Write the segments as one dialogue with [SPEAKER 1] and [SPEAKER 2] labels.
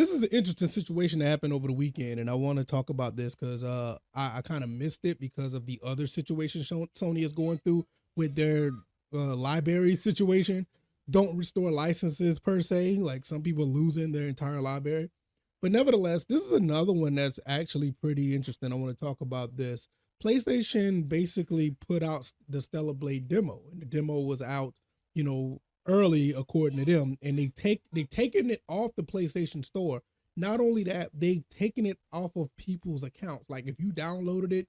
[SPEAKER 1] this is an interesting situation that happened over the weekend, and I want to talk about this because I kind of missed it because of the other situation Sony is going through with their library situation. Don't restore licenses per se, like some people losing their entire library. But nevertheless, this is another one that's actually pretty interesting. I want to talk about this. PlayStation basically put out the Stellar Blade demo, and the demo was out, early according to them, and they taken it off the PlayStation Store. Not only that, they've taken it off of people's accounts. Like if you downloaded it,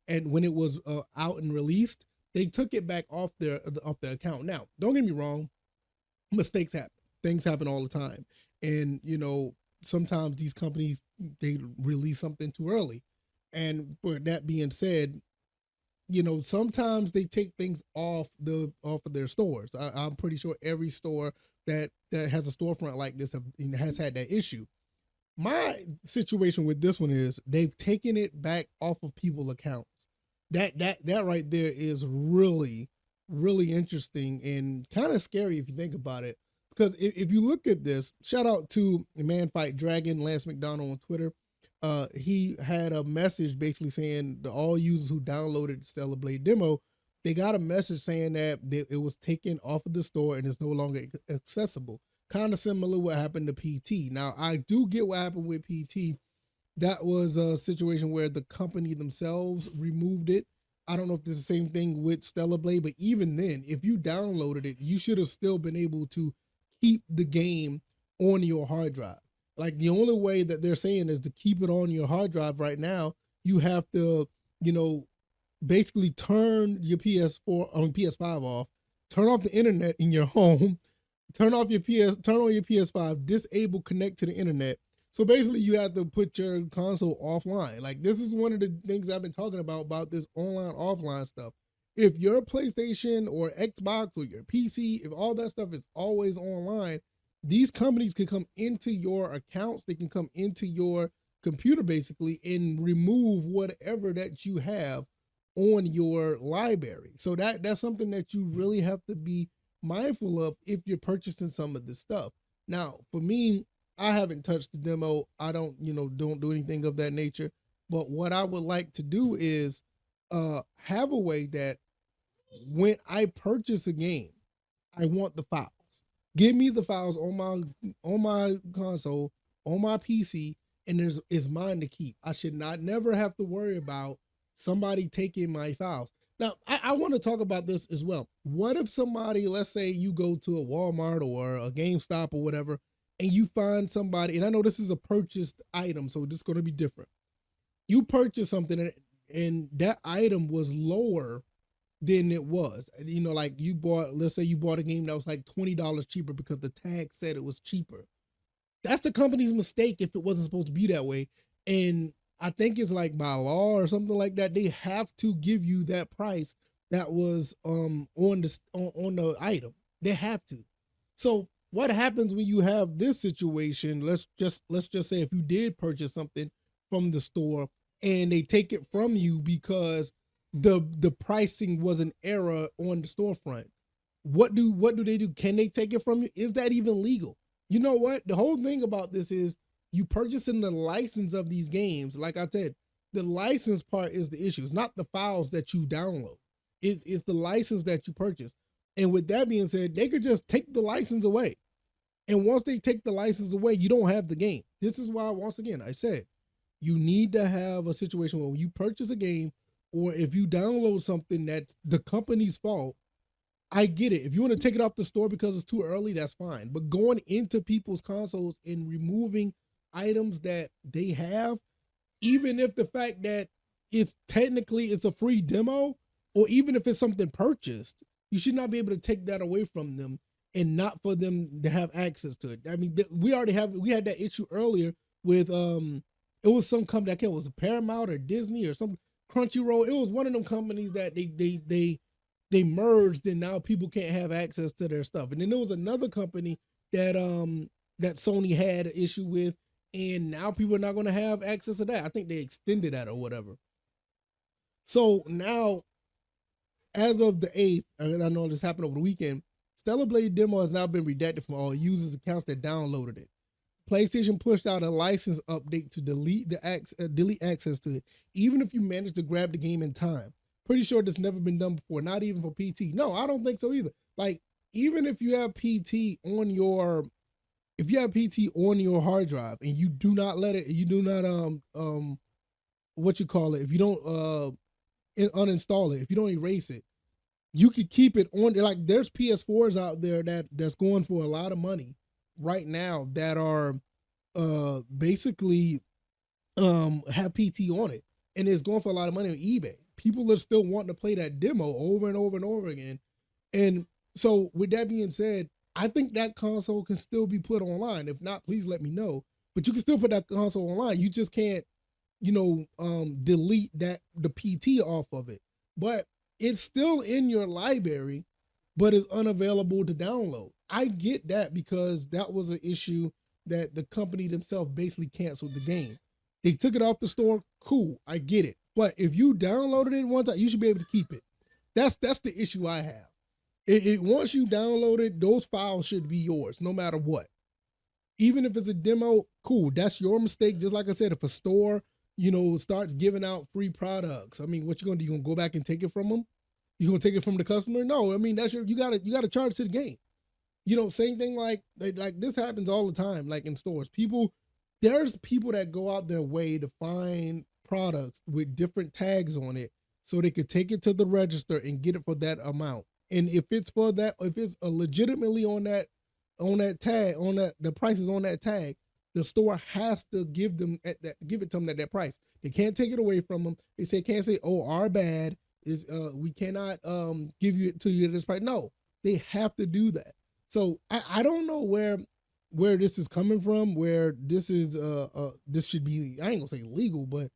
[SPEAKER 1] and when it was out and released, they took it back off their account. Now, don't get me wrong, mistakes happen. Things happen all the time, and sometimes these companies they release something too early. And for that being said, sometimes they take things off of their stores. I'm pretty sure every store that has a storefront like this has had that issue. My situation with this one is they've taken it back off of people's accounts. That right there is really really interesting and kind of scary if you think about it. Because if you look at this, shout out to Man Fight Dragon Lance McDonald on Twitter. He had a message basically saying the all users who downloaded the Stellar Blade demo, they got a message saying that it was taken off of the store and is no longer accessible. Kind of similar what happened to PT. Now, I do get what happened with PT. That was a situation where the company themselves removed it. I don't know if this is the same thing with Stellar Blade, but even then, if you downloaded it, you should have still been able to keep the game on your hard drive. Like the only way that they're saying is to keep it on your hard drive right now, you have to, basically turn your PS5 off, turn off the internet in your home, turn on your PS5, disable connect to the internet. So basically you have to put your console offline. Like this is one of the things I've been talking about this online offline stuff. If your PlayStation or Xbox or your PC, if all that stuff is always online, these companies can come into your accounts, they can come into your computer basically and remove whatever that you have on your library. So that's something that you really have to be mindful of if you're purchasing some of this stuff. Now, for me, I haven't touched the demo. I don't do anything of that nature. But what I would like to do is have a way that when I purchase a game, I want the files. Give me the files on my console, on my PC, and it's mine to keep. I should not never have to worry about somebody taking my files. Now, I want to talk about this as well. What if somebody, let's say you go to a Walmart or a GameStop or whatever, and you find somebody, and I know this is a purchased item, so this is going to be different. You purchase something and that item was lower than it was. Like let's say you bought a game that was like $20 cheaper because the tag said it was cheaper. That's the company's mistake if it wasn't supposed to be that way. And I think it's like by law or something like that, they have to give you that price that was on the item. They have to. So what happens when you have this situation? Let's just say if you did purchase something from the store and they take it from you because the pricing was an error on the storefront. What do they do? Can they take it from you? Is that even legal? You know what? The whole thing about this is you purchasing the license of these games. Like I said, the license part is the issue. It's not the files that you download. It's the license that you purchase. And with that being said, they could just take the license away. And once they take the license away, you don't have the game. This is why, once again, I said, you need to have a situation where when you purchase a game, or if you download something that's the company's fault, I get it. If you want to take it off the store because it's too early, that's fine. But going into people's consoles and removing items that they have, even if the fact that it's a free demo, or even if it's something purchased, you should not be able to take that away from them and not for them to have access to it. I mean, we had that issue earlier with it was some company, I can't, it was Paramount or Disney or some Crunchyroll. It was one of them companies that they merged and now people can't have access to their stuff. And then there was another company that Sony had an issue with, and now people are not going to have access to that. I think they extended that or whatever. So now, as of the 8th, and I know this happened over the weekend, Stellar Blade demo has now been redacted from all users' accounts that downloaded it. PlayStation pushed out a license update to delete access to it, even if you manage to grab the game in time. Pretty sure this never been done before, not even for PT. No, I don't think so either. Like, even if you have PT on your hard drive and you do not let it, you do not what you call it, if you don't uninstall it, if you don't erase it, you could keep it on. Like, there's PS4s out there that's going for a lot of money right now that are basically have PT on it, and it's going for a lot of money on eBay. People are still wanting to play that demo over and over and over again. And so with that being said, I think that console can still be put online. If not, please let me know. But you can still put that console online. You just can't, delete the PT off of it. But it's still in your library, but it's unavailable to download. I get that, because that was an issue that the company themselves basically canceled the game. They took it off the store. Cool, I get it. But if you downloaded it one time, you should be able to keep it. That's the issue I have. Once you download it, those files should be yours, no matter what. Even if it's a demo, cool. That's your mistake. Just like I said, if a store, starts giving out free products, I mean, what you gonna do? You gonna go back and take it from them? You gonna take it from the customer? No, I mean, you gotta charge to the game. Same thing like this happens all the time, like in stores. There's people that go out their way to find products with different tags on it so they could take it to the register and get it for that amount. And if it's legitimately on that tag, the price is on that tag, the store has to give it to them at that price. They can't take it away from them. Can't say, oh, our bad is we cannot give it to you at this price. No, they have to do that. So I don't know where this is coming from, where this is this should be, I ain't gonna say legal, but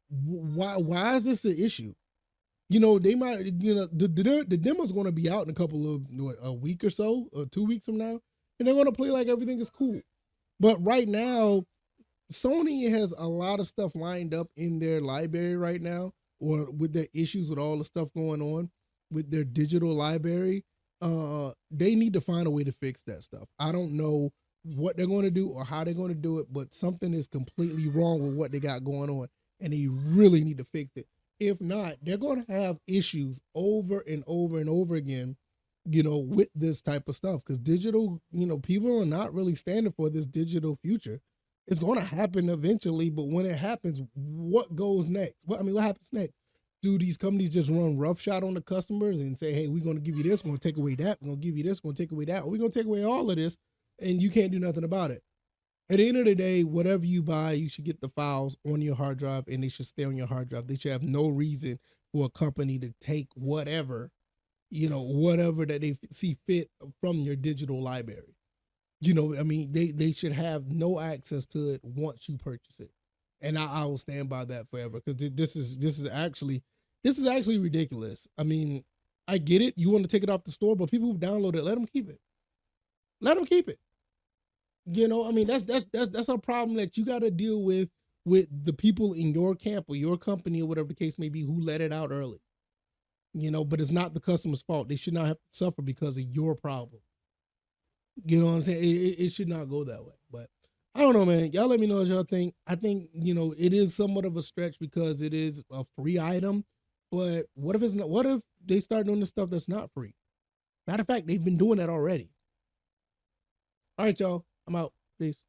[SPEAKER 1] why is this an issue? They might, the demo's going to be out in a couple of, a week or so, or 2 weeks from now, and they're going to play like everything is cool. But right now, Sony has a lot of stuff lined up in their library right now, or with their issues with all the stuff going on with their digital library. They need to find a way to fix that stuff. I don't know what they're going to do or how they're going to do it, but something is completely wrong with what they got going on, and they really need to fix it. If not, they're going to have issues over and over and over again, with this type of stuff. Because digital, people are not really standing for this digital future. It's going to happen eventually, but when it happens, what goes next? What happens next? Do these companies just run roughshod on the customers and say, hey, we're going to give you this, we're going to take away that, we're going to give you this, we're going to take away that, or we're going to take away all of this, and you can't do nothing about it? At the end of the day, whatever you buy, you should get the files on your hard drive, and they should stay on your hard drive. They should have no reason for a company to take whatever that they see fit from your digital library. They should have no access to it once you purchase it. And I will stand by that forever, because this is actually ridiculous. I mean, I get it. You want to take it off the store, but people who download it, let them keep it. Let them keep it. That's a problem that you got to deal with the people in your camp or your company or whatever the case may be who let it out early. But it's not the customer's fault. They should not have to suffer because of your problem. You know what I'm saying? It should not go that way. But I don't know, man. Y'all let me know what y'all think. I think, it is somewhat of a stretch because it is a free item. But what if it's not? What if they start doing the stuff that's not free? Matter of fact, they've been doing that already. All right, y'all. I'm out. Peace.